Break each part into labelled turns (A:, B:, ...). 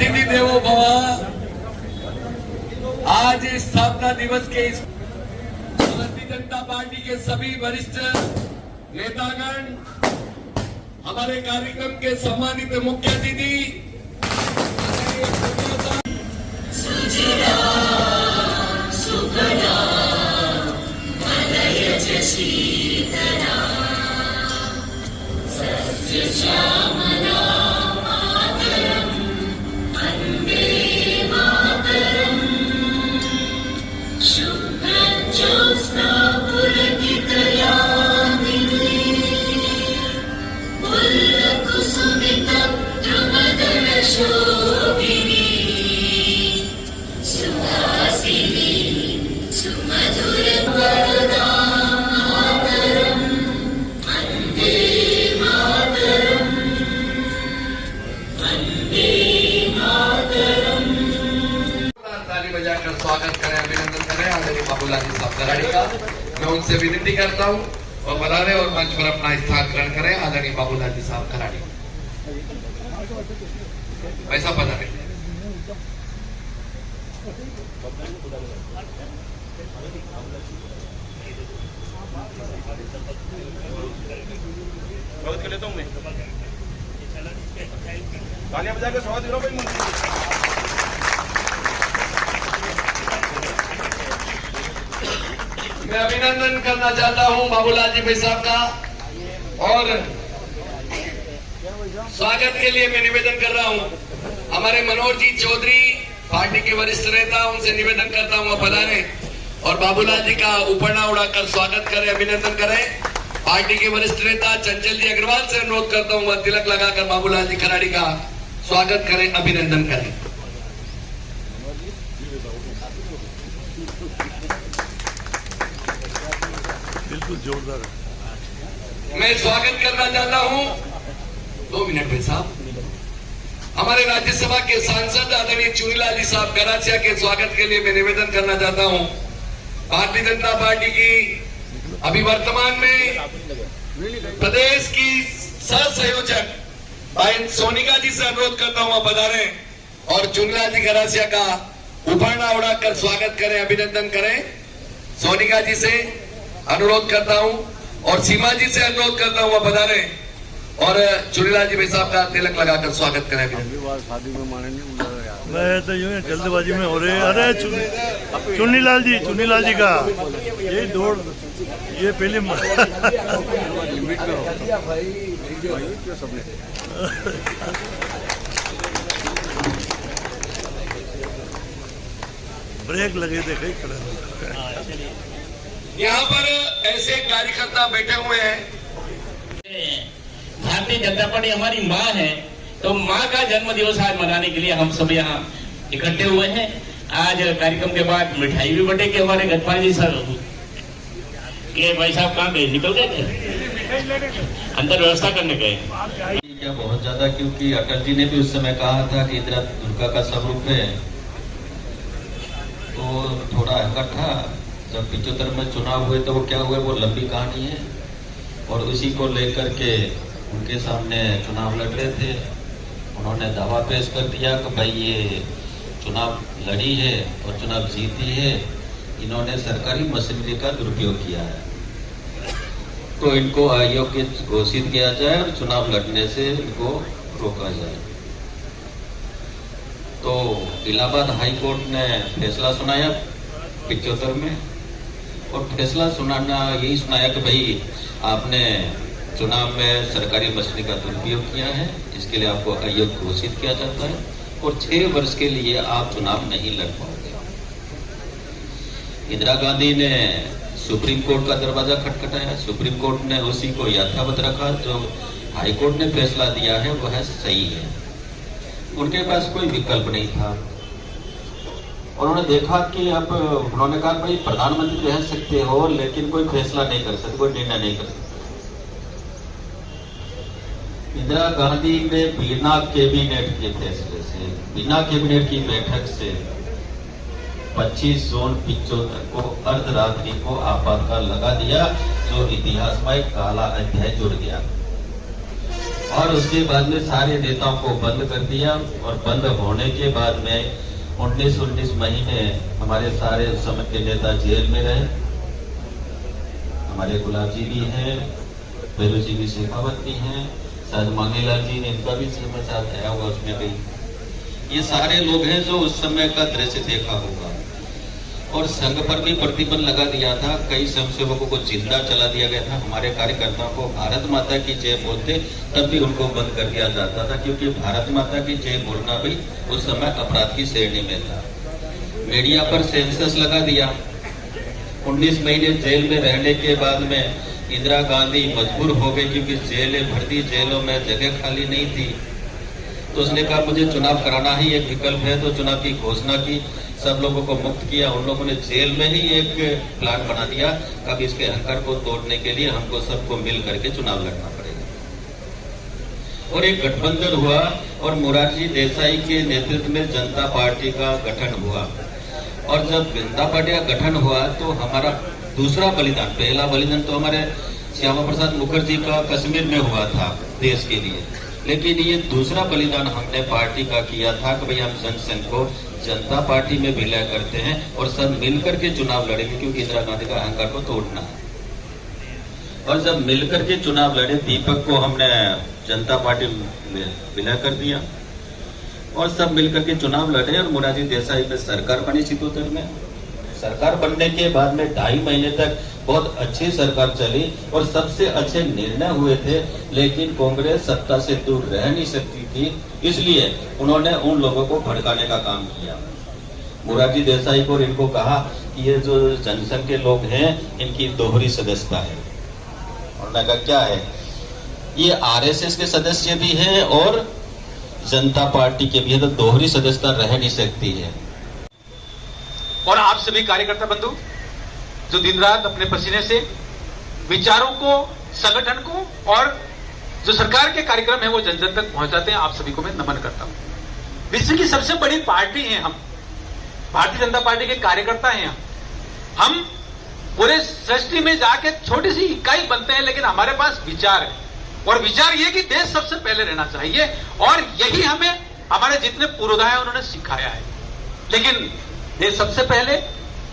A: अतिथि देवो भव। आज इस स्थापना दिवस के इस भारतीय जनता पार्टी के सभी वरिष्ठ नेतागण, हमारे कार्यक्रम के सम्मानित मुख्य अतिथि बजाकर स्वागत करें, अभिनंदन करें आदरणीय बाबूलाल जी साहब कराड़ी का। मैं उनसे विनती करता हूं और पधारे और मंच पर अपना स्थान ग्रहण करें आदरणीय बाबूलाल जी साहब कराड़ी। वैसा पधारे।
B: स्वागत कर लेता हूं मैं। तालियां बजाकर स्वागत करो भाई।
A: मैं अभिनंदन करना चाहता हूं बाबूलाल जी भाई साहब का, और स्वागत के लिए मैं निवेदन कर रहा हूं हमारे मनोज जी चौधरी, पार्टी के वरिष्ठ नेता, उनसे निवेदन करता हूं पधारे और बाबूलाल जी का उपरना उड़ाकर स्वागत करें, अभिनंदन करें। पार्टी के वरिष्ठ नेता चंचल जी अग्रवाल से अनुरोध करता हूं वह तिलक लगाकर बाबूलाल जी खराड़ी का स्वागत करें, अभिनंदन करें।
B: बिल्कुल जोरदार।
A: मैं स्वागत करना चाहता हूं 2 मिनट में साहब, हमारे राज्यसभा के सांसद आदरणीय चुनीलाल जी साहब गरासिया के स्वागत के लिए मैं निवेदन करना चाहता हूं। भारतीय जनता पार्टी की अभी वर्तमान में प्रदेश की सह संयोजक भाई सोनिका जी से अनुरोध करता हूं आप पधारे और चुनीलाल जी गरासिया का उपरना उड़ाकर स्वागत करें, अभिनंदन करें। सोनिका जी से अनुरोध करता हूं और सीमा जी से अनुरोध करता हूं आप पधारे और चुनीलाल जी भाई साहब का तिलक लगाकर स्वागत करें।
B: मैं तो यूं जल्दबाजी में हो रहे। अरे चुनीलाल जी का यही दौड़, ये पहले ब्रेक लगे थे कई खड़े।
A: यहाँ पर ऐसे कार्यकर्ता बैठे हुए हैं।
C: भारतीय जनता पार्टी हमारी माँ है, तो माँ का जन्म दिवस आज मनाने के लिए हम सब यहाँ इकट्ठे हुए हैं। आज कार्यक्रम के बाद मिठाई भी बटेगी। हमारे गजपाल जी सर के भाई साहब कहाँ गए, निकल गए थे, अंदर व्यवस्था करने गए
D: क्या बहुत ज्यादा, क्योंकि अटल जी ने भी उस समय कहा था कि इंदिरा दुर्गा का स्वरूप है, तो थोड़ा हकट था। जब 75 में चुनाव हुए तो वो क्या हुए, वो लंबी कहानी है और उसी को लेकर के उनके सामने चुनाव लड़ रहे थे। उन्होंने दावा पेश कर दिया कि भाई ये चुनाव लड़ी है और चुनाव जीती है, इन्होंने सरकारी मशीनरी का दुरुपयोग किया है, तो इनको अयोग्य घोषित किया जाए और चुनाव लड़ने से इनको रोका जाए। तो इलाहाबाद हाई कोर्ट ने फैसला सुनाया 75 में, और फैसला सुनाना यही सुनाया कि भाई आपने चुनाव में सरकारी मशीनरी का दुरुपयोग किया है, इसके लिए आपको अयोग्य घोषित किया जाता है और 6 वर्ष के लिए आप चुनाव नहीं लड़ पाओगे। इंदिरा गांधी ने सुप्रीम कोर्ट का दरवाजा खटखटाया, सुप्रीम कोर्ट ने उसी को यथावत रखा। जो हाई कोर्ट ने फैसला दिया है वह सही है, उनके पास कोई विकल्प नहीं था। उन्होंने देखा कि अब उन्होंने कहा भाई प्रधानमंत्री रह सकते हो लेकिन कोई फैसला नहीं कर सकते, कोई निर्णय नहीं कर सकते। इंदिरा गांधी ने बिना कैबिनेट के फैसले से, बिना कैबिनेट की बैठक से 25 जून 75 को अर्धरात्रि को आपातकाल लगा दिया, जो इतिहास में एक काला अध्याय जुड़ गया। और उसके बाद में सारे नेताओं को बंद कर दिया और बंद होने के बाद में 19 महीने हमारे सारे उस समय के नेता जेल में रहे। हमारे गुलाब जी भी हैं, बेलू जी भी, शेखावत भी हैं, शायद मांगीलाल जी ने इनका भी समय साथ आया होगा उसमें कहीं। ये सारे लोग हैं जो उस समय का दृश्य देखा होगा। और संघ पर भी प्रतिबंध लगा दिया था, कई स्वयंसेवकों को जिंदा चला दिया गया था। हमारे कार्यकर्ताओं को भारत माता की जय बोलते तब भी उनको बंद कर दिया जाता था, क्योंकि भारत माता की जय बोलना भी उस समय अपराध की श्रेणी में था। मीडिया पर सेंसस लगा दिया। 19 महीने जेल में रहने के बाद में इंदिरा गांधी मजबूर हो गई, क्योंकि जेलें भरती, जेलों में जगह खाली नहीं थी। तो उसने कहा मुझे चुनाव कराना ही एक विकल्प है, तो चुनाव की घोषणा की, सब लोगों को मुक्त किया। उन लोगों ने जेल में ही एक प्लान बना दिया, कब इसके अहंकार को तोड़ने के लिए हमको सबको मिल करके चुनाव लड़ना पड़ेगा। और एक गठबंधन हुआ और मोरारजी देसाई के नेतृत्व में जनता पार्टी का गठन हुआ। और जब जनता पार्टी का गठन हुआ तो हमारा दूसरा बलिदान, पहला बलिदान तो हमारे श्यामा प्रसाद मुखर्जी का कश्मीर में हुआ था देश के लिए, लेकिन ये दूसरा बलिदान हमने पार्टी का किया था कि भाई हम जनसंघ को जनता पार्टी में विलय करते हैं और सब मिलकर के चुनाव लड़ेंगे, क्योंकि इंदिरा गांधी का अहंकार को तोड़ना है। और जब मिलकर के चुनाव लड़े, दीपक को हमने जनता पार्टी में विलय कर दिया और सब मिलकर के चुनाव लड़े और मोरारजी देसाई में सरकार बनी। 77 में सरकार बनने के बाद में 2.5 महीने तक बहुत अच्छी सरकार चली और सबसे अच्छे निर्णय हुए थे, लेकिन कांग्रेस सत्ता से दूर रह नहीं सकती थी, इसलिए उन्होंने उन लोगों को भड़काने का काम किया। मोरारजी देसाई को इनको कहा कि ये जो जनसंघ के लोग हैं इनकी दोहरी सदस्यता है। उन्होंने कहा क्या है? ये आरएसएस के सदस्य भी हैं और जनता पार्टी के भी है, तो दोहरी सदस्यता रह नहीं सकती है।
E: और आप सभी कार्यकर्ता बंधु जो दिन रात अपने पसीने से विचारों को, संगठन को और जो सरकार के कार्यक्रम है वो जन जन तक पहुंचाते हैं, आप सभी को मैं नमन करता हूं। विश्व की सबसे बड़ी पार्टी है हम, भारतीय जनता पार्टी के कार्यकर्ता हैं हम पूरे सृष्टि में जाके छोटी सी इकाई बनते हैं, लेकिन हमारे पास विचार है और विचार ये कि देश सबसे पहले रहना चाहिए और यही हमें हमारे जितने पूर्वधा है उन्होंने सिखाया है। लेकिन देश सबसे पहले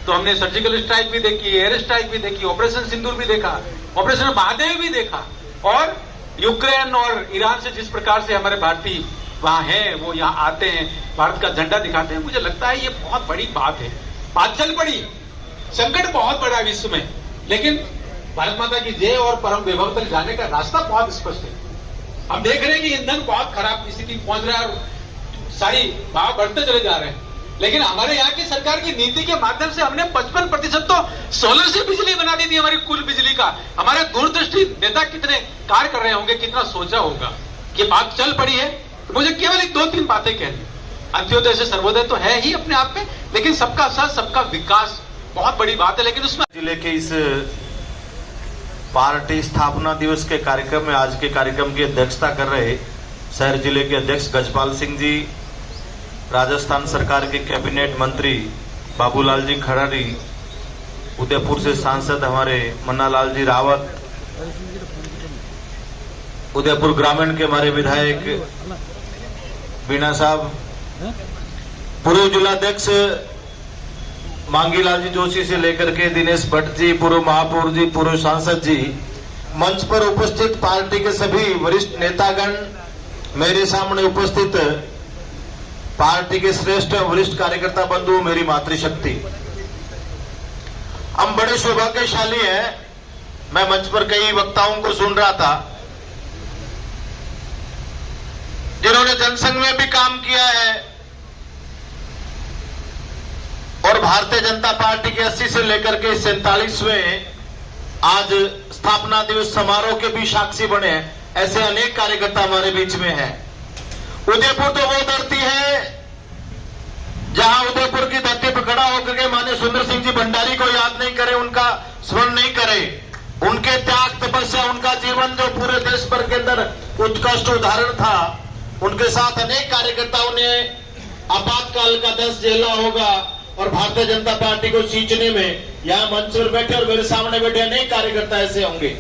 E: तो हमने सर्जिकल स्ट्राइक भी देखी, एयर स्ट्राइक भी देखी, ऑपरेशन सिंदूर भी देखा, ऑपरेशन महादेव भी देखा, और यूक्रेन और ईरान से जिस प्रकार से हमारे भारतीय वहां हैं, वो यहाँ आते हैं, भारत का झंडा दिखाते हैं। मुझे लगता है ये बहुत बड़ी बात है। बात चल पड़ी, संकट बहुत बड़ा विश्व में, लेकिन भारत माता की जय और परम वैभव तक जाने का रास्ता बहुत स्पष्ट है। हम देख रहे हैं कि ईंधन बहुत खराब स्थिति पहुंच रहा है और सारी भाव बढ़ते चले जा रहे हैं, लेकिन हमारे यहाँ की सरकार की नीति के माध्यम से हमने 55% तो सोलर से बिजली बना दी थी, हमारी कुल बिजली का। हमारे दूरदृष्टि नेता कितने कार्य कर रहे होंगे, कितना सोचा होगा। ये बात चल पड़ी है। तो मुझे केवल 2-3 बातें कहनी। अंत्योदय से सर्वोदय तो है ही अपने आप में, लेकिन सबका साथ सबका विकास बहुत बड़ी बात है। लेकिन उसमें
B: जिले के इस पार्टी स्थापना दिवस के कार्यक्रम में आज के कार्यक्रम की अध्यक्षता कर रहे शहर जिले के अध्यक्ष गजपाल सिंह जी, राजस्थान सरकार के कैबिनेट मंत्री बाबूलाल जी खरारी, उदयपुर से सांसद हमारे मन्नालाल जी रावत, उदयपुर ग्रामीण के हमारे विधायक बीना साहब, पूर्व जिलाध्यक्ष मांगीलाल जी जोशी से लेकर के दिनेश भट्ट जी, पूर्व महापौर जी, पूर्व सांसद जी, मंच पर उपस्थित पार्टी के सभी वरिष्ठ नेतागण, मेरे सामने उपस्थित पार्टी के श्रेष्ठ वरिष्ठ कार्यकर्ता बंधु, मेरी मातृशक्ति, हम बड़े सौभाग्यशाली हैं। मैं मंच पर कई वक्ताओं को सुन रहा था जिन्होंने जनसंघ में भी काम किया है और भारतीय जनता पार्टी के 80 से लेकर के 47वें आज स्थापना दिवस समारोह के भी साक्षी बने। ऐसे अनेक कार्यकर्ता हमारे बीच में हैं। उदयपुर तो वो धरती है जहां उदयपुर की धरती पर खड़ा होकर के माननीय सुंदर सिंह जी भंडारी को याद नहीं करे, उनका स्मरण नहीं करे, उनके त्याग तपस्या, उनका जीवन जो पूरे देश भर के अंदर उत्कृष्ट उदाहरण था, उनके साथ अनेक कार्यकर्ताओं ने आपातकाल का 10 झेला होगा और भारतीय जनता पार्टी को सींचने में यहाँ मंच पर बैठे और मेरे सामने बैठे अनेक कार्यकर्ता ऐसे होंगे